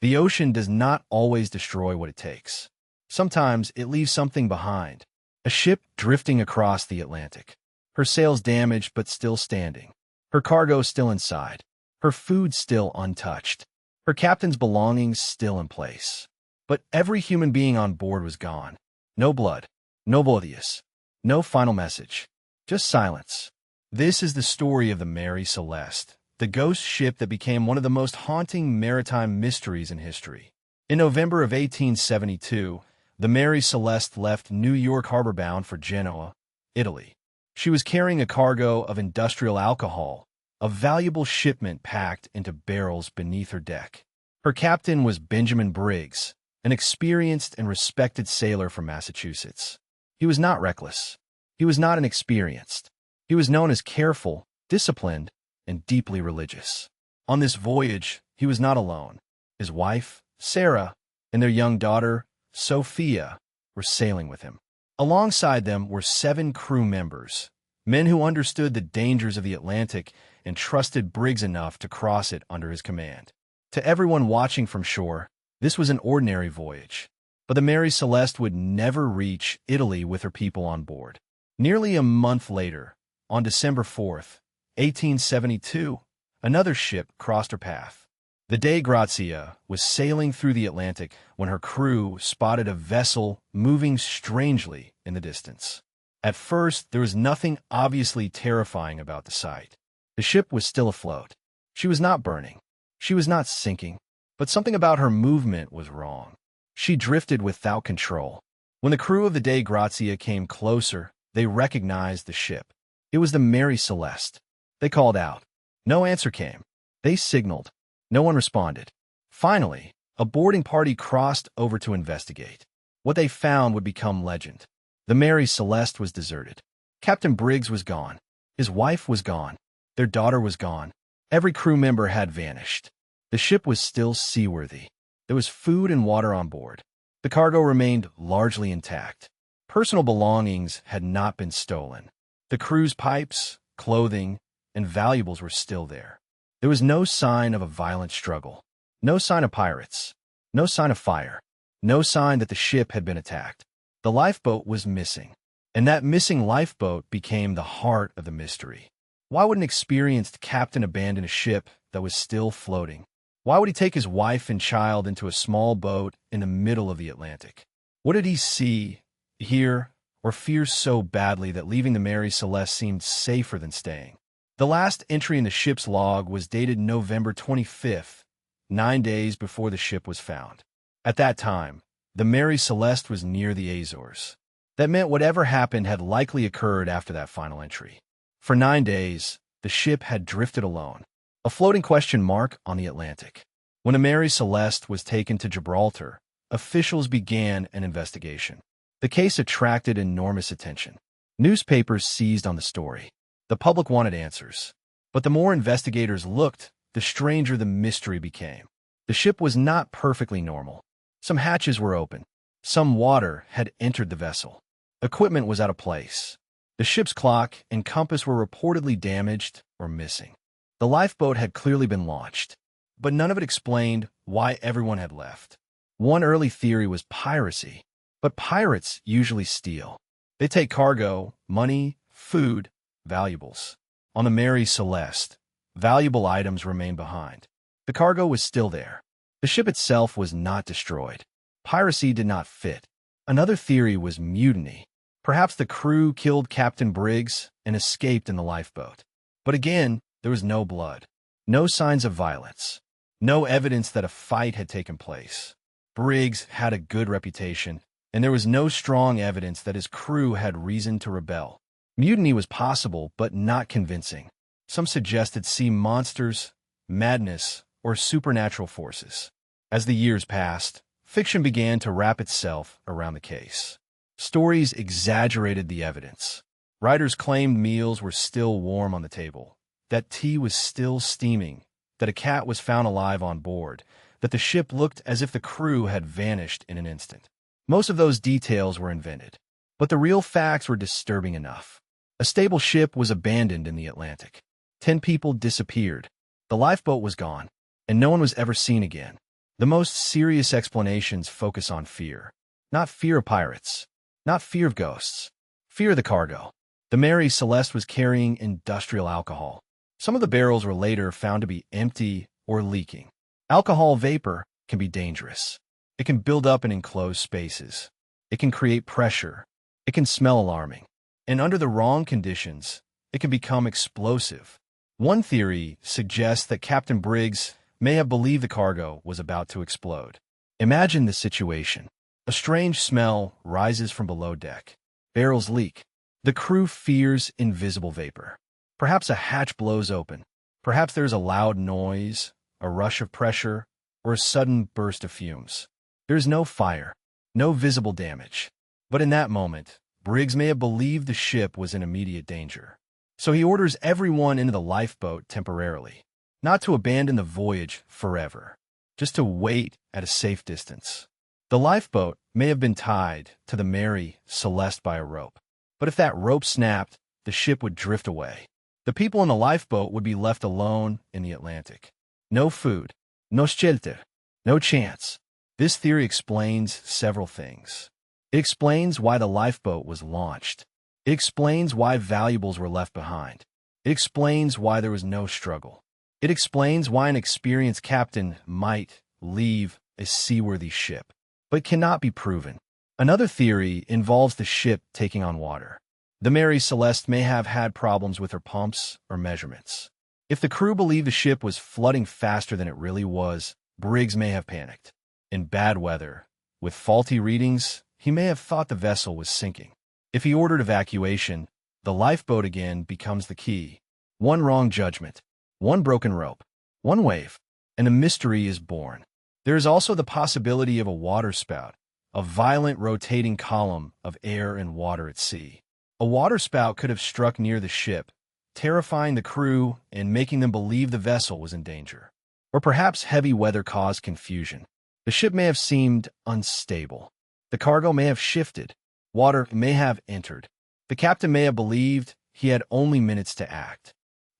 The ocean does not always destroy what it takes. Sometimes it leaves something behind. A ship drifting across the Atlantic. Her sails damaged but still standing. Her cargo still inside. Her food still untouched. Her captain's belongings still in place. But every human being on board was gone. No blood. No Boethius. No final message. Just silence. This is the story of the Mary Celeste, the ghost ship that became one of the most haunting maritime mysteries in history. In November of 1872, the Mary Celeste left New York harbor bound for Genoa, Italy. She was carrying a cargo of industrial alcohol, a valuable shipment packed into barrels beneath her deck. Her captain was Benjamin Briggs, an experienced and respected sailor from Massachusetts. He was not reckless. He was not inexperienced. He was known as careful, disciplined, and deeply religious. On this voyage, he was not alone. His wife, Sarah, and their young daughter, Sophia, were sailing with him. Alongside them were 7 crew members, men who understood the dangers of the Atlantic and trusted Briggs enough to cross it under his command. To everyone watching from shore, this was an ordinary voyage. But the Mary Celeste would never reach Italy with her people on board. Nearly a month later, on December 4th, 1872, another ship crossed her path. The Dei Grazia was sailing through the Atlantic when her crew spotted a vessel moving strangely in the distance. At first, there was nothing obviously terrifying about the sight. The ship was still afloat. She was not burning. She was not sinking. But something about her movement was wrong. She drifted without control. When the crew of the Dei Grazia came closer, they recognized the ship. It was the Mary Celeste. They called out. No answer came. They signaled. No one responded. Finally, a boarding party crossed over to investigate. What they found would become legend. The Mary Celeste was deserted. Captain Briggs was gone. His wife was gone. Their daughter was gone. Every crew member had vanished. The ship was still seaworthy. There was food and water on board. The cargo remained largely intact. Personal belongings had not been stolen. The crew's pipes, clothing, and valuables were still there. There was no sign of a violent struggle. No sign of pirates. No sign of fire. No sign that the ship had been attacked. The lifeboat was missing. And that missing lifeboat became the heart of the mystery. Why would an experienced captain abandon a ship that was still floating? Why would he take his wife and child into a small boat in the middle of the Atlantic? What did he see, hear, or fear so badly that leaving the Mary Celeste seemed safer than staying? The last entry in the ship's log was dated November 25th, 9 days before the ship was found. At that time, the Mary Celeste was near the Azores. That meant whatever happened had likely occurred after that final entry. For 9 days, the ship had drifted alone, a floating question mark on the Atlantic. When the Mary Celeste was taken to Gibraltar, officials began an investigation. The case attracted enormous attention. Newspapers seized on the story. The public wanted answers. But the more investigators looked, the stranger the mystery became. The ship was not perfectly normal. Some hatches were open. Some water had entered the vessel. Equipment was out of place. The ship's clock and compass were reportedly damaged or missing. The lifeboat had clearly been launched, but none of it explained why everyone had left. One early theory was piracy, but pirates usually steal. They take cargo, money, food, valuables. On the Mary Celeste, valuable items remained behind. The cargo was still there. The ship itself was not destroyed. Piracy did not fit. Another theory was mutiny. Perhaps the crew killed Captain Briggs and escaped in the lifeboat. But again, there was no blood, no signs of violence, no evidence that a fight had taken place. Briggs had a good reputation, and there was no strong evidence that his crew had reason to rebel. Mutiny was possible, but not convincing. Some suggested sea monsters, madness, or supernatural forces. As the years passed, fiction began to wrap itself around the case. Stories exaggerated the evidence. Writers claimed meals were still warm on the table, that tea was still steaming, that a cat was found alive on board, that the ship looked as if the crew had vanished in an instant. Most of those details were invented, but the real facts were disturbing enough. A stable ship was abandoned in the Atlantic. 10 people disappeared. The lifeboat was gone, and no one was ever seen again. The most serious explanations focus on fear. Not fear of pirates, not fear of ghosts, fear of the cargo. The Mary Celeste was carrying industrial alcohol. Some of the barrels were later found to be empty or leaking. Alcohol vapor can be dangerous. It can build up in enclosed spaces. It can create pressure. It can smell alarming. And under the wrong conditions, it can become explosive. One theory suggests that Captain Briggs may have believed the cargo was about to explode. Imagine the situation. A strange smell rises from below deck. Barrels leak. The crew fears invisible vapor. Perhaps a hatch blows open. Perhaps there's a loud noise, a rush of pressure, or a sudden burst of fumes. There's no fire, no visible damage. But in that moment, Briggs may have believed the ship was in immediate danger. So he orders everyone into the lifeboat temporarily, not to abandon the voyage forever, just to wait at a safe distance. The lifeboat may have been tied to the Mary Celeste by a rope, but if that rope snapped, the ship would drift away. The people in the lifeboat would be left alone in the Atlantic. No food, no shelter, no chance. This theory explains several things. It explains why the lifeboat was launched. It explains why valuables were left behind. It explains why there was no struggle. It explains why an experienced captain might leave a seaworthy ship, but cannot be proven. Another theory involves the ship taking on water. The Mary Celeste may have had problems with her pumps or measurements. If the crew believed the ship was flooding faster than it really was, Briggs may have panicked. In bad weather, with faulty readings, he may have thought the vessel was sinking. If he ordered evacuation, the lifeboat again becomes the key. One wrong judgment, one broken rope, one wave, and a mystery is born. There is also the possibility of a waterspout, a violent rotating column of air and water at sea. A waterspout could have struck near the ship, terrifying the crew and making them believe the vessel was in danger. Or perhaps heavy weather caused confusion. The ship may have seemed unstable. The cargo may have shifted. Water may have entered. The captain may have believed he had only minutes to act.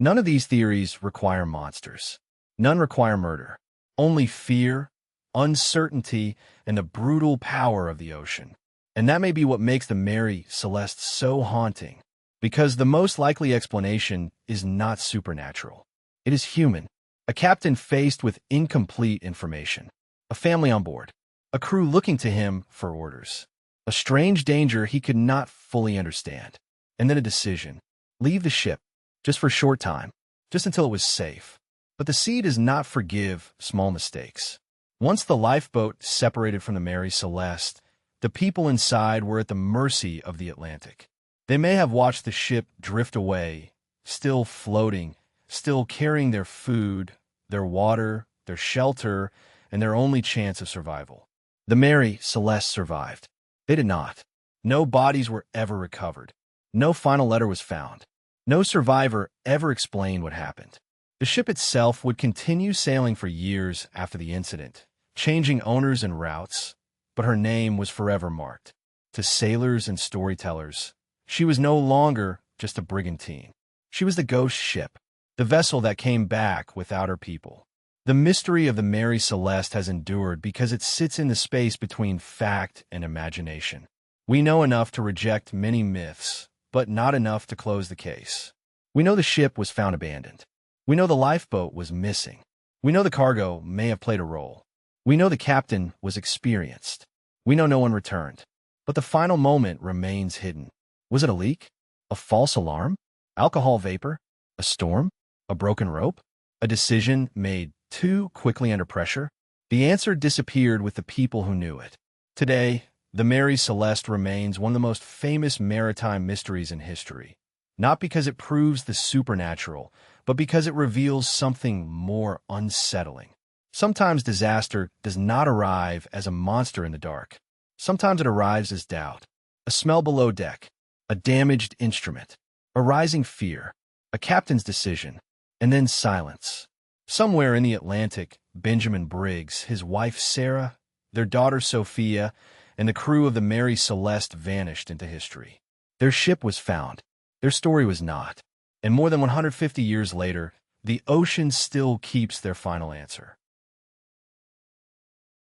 None of these theories require monsters. None require murder. Only fear, uncertainty, and the brutal power of the ocean. And that may be what makes the Mary Celeste so haunting, because the most likely explanation is not supernatural. It is human. A captain faced with incomplete information. A family on board. A crew looking to him for orders. A strange danger he could not fully understand. And then a decision. Leave the ship, just for a short time, just until it was safe. But the sea does not forgive small mistakes. Once the lifeboat separated from the Mary Celeste, the people inside were at the mercy of the Atlantic. They may have watched the ship drift away, still floating, still carrying their food, their water, their shelter, and their only chance of survival. The Mary Celeste survived. They did not. No bodies were ever recovered. No final letter was found. No survivor ever explained what happened. The ship itself would continue sailing for years after the incident, changing owners and routes, but her name was forever marked. To sailors and storytellers, she was no longer just a brigantine. She was the ghost ship, the vessel that came back without her people. The mystery of the Mary Celeste has endured because it sits in the space between fact and imagination. We know enough to reject many myths, but not enough to close the case. We know the ship was found abandoned. We know the lifeboat was missing. We know the cargo may have played a role. We know the captain was experienced. We know no one returned. But the final moment remains hidden. Was it a leak? A false alarm? Alcohol vapor? A storm? A broken rope? A decision made too quickly under pressure? The answer disappeared with the people who knew it. Today, the Mary Celeste remains one of the most famous maritime mysteries in history. Not because it proves the supernatural, but because it reveals something more unsettling. Sometimes disaster does not arrive as a monster in the dark. Sometimes it arrives as doubt, a smell below deck, a damaged instrument, a rising fear, a captain's decision, and then silence. Somewhere in the Atlantic, Benjamin Briggs, his wife Sarah, their daughter Sophia, and the crew of the Mary Celeste vanished into history. Their ship was found. Their story was not. And more than 150 years later, the ocean still keeps their final answer.